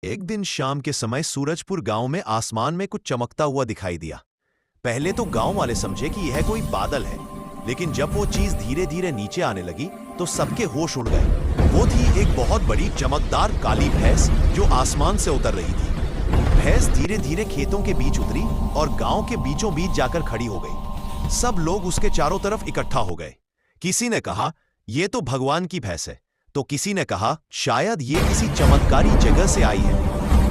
एक दिन शाम के समय सूरजपुर गांव में आसमान में कुछ चमकता हुआ दिखाई दिया। पहले तो गांव वाले समझे कि यह कोई बादल है, लेकिन जब वो चीज धीरे धीरे नीचे आने लगी तो सबके होश उड़ गए। वो थी एक बहुत बड़ी चमकदार काली भैंस जो आसमान से उतर रही थी। भैंस धीरे धीरे खेतों के बीच उतरी और गांव के बीचों बीच जाकर खड़ी हो गई। सब लोग उसके चारों तरफ इकट्ठा हो गए। किसी ने कहा, यह तो भगवान की भैंस है, तो किसी ने कहा शायद ये किसी चमत्कारी जगह से आई है।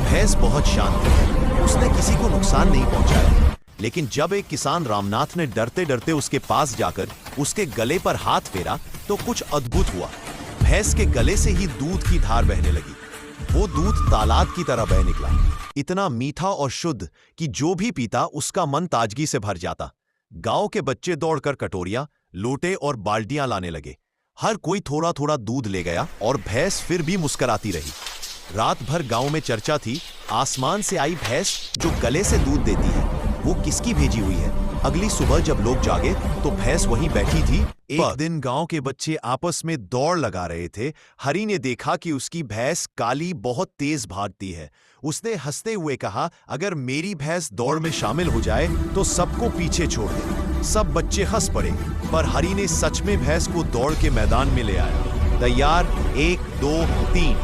भैंस बहुत शांत थी, उसने किसी को नुकसान नहीं पहुंचाया। लेकिन जब एक किसान रामनाथ ने डरते डरते उसके पास जाकर उसके गले पर हाथ फेरा तो कुछ अद्भुत हुआ। भैंस के गले से ही दूध की धार बहने लगी। वो दूध तालाब की तरह बह निकला, इतना मीठा और शुद्ध कि जो भी पीता उसका मन ताजगी से भर जाता। गांव के बच्चे दौड़कर कटोरियां, लोटे और बाल्टियां लाने लगे। हर कोई थोड़ा थोड़ा दूध ले गया और भैंस फिर भी मुस्कुराती रही। रात भर गांव में चर्चा थी, आसमान से आई भैंस जो गले से दूध देती है, वो किसकी भेजी हुई है। अगली सुबह जब लोग जागे तो भैंस वहीं बैठी थी। एक दिन गांव के बच्चे आपस में दौड़ लगा रहे थे। हरी ने देखा कि उसकी भैंस काली बहुत तेज भागती है। उसने हंसते हुए कहा, अगर मेरी भैंस दौड़ में शामिल हो जाए तो सबको पीछे छोड़ दे। सब बच्चे हंस पड़े, पर हरी ने सच में भैंस को दौड़ के मैदान में ले आया। तैयार, 1 2 3।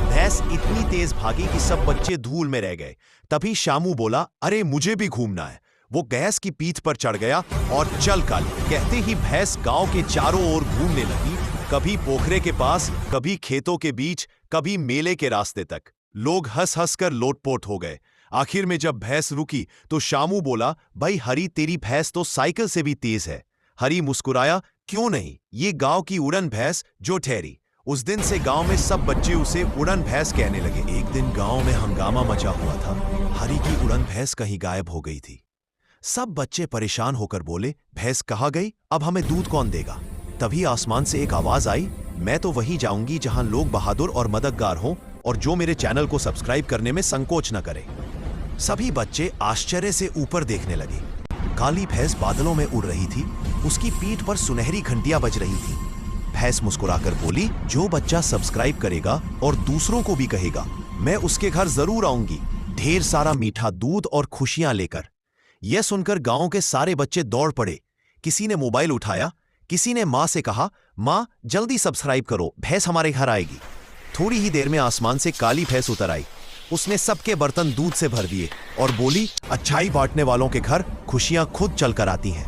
भैंस इतनी तेज भागी कि सब बच्चे धूल में रह गए। तभी शामू बोला, अरे मुझे भी घूमना है। वो भैंस की पीठ पर चढ़ गया और चल काली कहते ही भैंस गांव के चारों ओर घूमने लगी, कभी पोखरे के पास, कभी खेतों के बीच, कभी मेले के रास्ते तक। लोग हंस हंस कर लोटपोट हो गए। आखिर में जब भैंस रुकी तो शामू बोला, भाई हरी, तेरी भैंस तो साइकिल से भी तेज है। हरी मुस्कुराया, क्यों नहीं, ये गांव की उड़न भैंस जो ठहरी। उस दिन से गांव में सब बच्चे उसे उड़न भैंस कहने लगे। एक दिन गांव में हंगामा मचा हुआ था। हरी की उड़न भैंस कहीं गायब हो गई थी। सब बच्चे परेशान होकर बोले, भैंस कहाँ गई, अब हमें दूध कौन देगा। तभी आसमान से एक आवाज आई, मैं तो वहीं जाऊंगी जहां लोग बहादुर और मददगार हों और जो मेरे चैनल को सब्सक्राइब करने में संकोच न करे। सभी बच्चे आश्चर्य से ऊपर देखने लगे। काली भैंस बादलों में उड़ रही थी, उसकी पीठ पर सुनहरी घंटियां बज रही थी। भैंस मुस्कुराकर बोली, जो बच्चा सब्सक्राइब करेगा और दूसरों को भी कहेगा, मैं उसके घर जरूर आऊंगी, ढेर सारा मीठा दूध और खुशियां लेकर। यह सुनकर गांव के सारे बच्चे दौड़ पड़े। किसी ने मोबाइल उठाया, किसी ने मां से कहा, मां जल्दी सब्सक्राइब करो, भैंस हमारे घर आएगी। थोड़ी ही देर में आसमान से काली भैंस उतर आई। उसने सबके बर्तन दूध से भर दिए और बोली, अच्छाई बांटने वालों के घर खुशियां खुद चलकर आती हैं।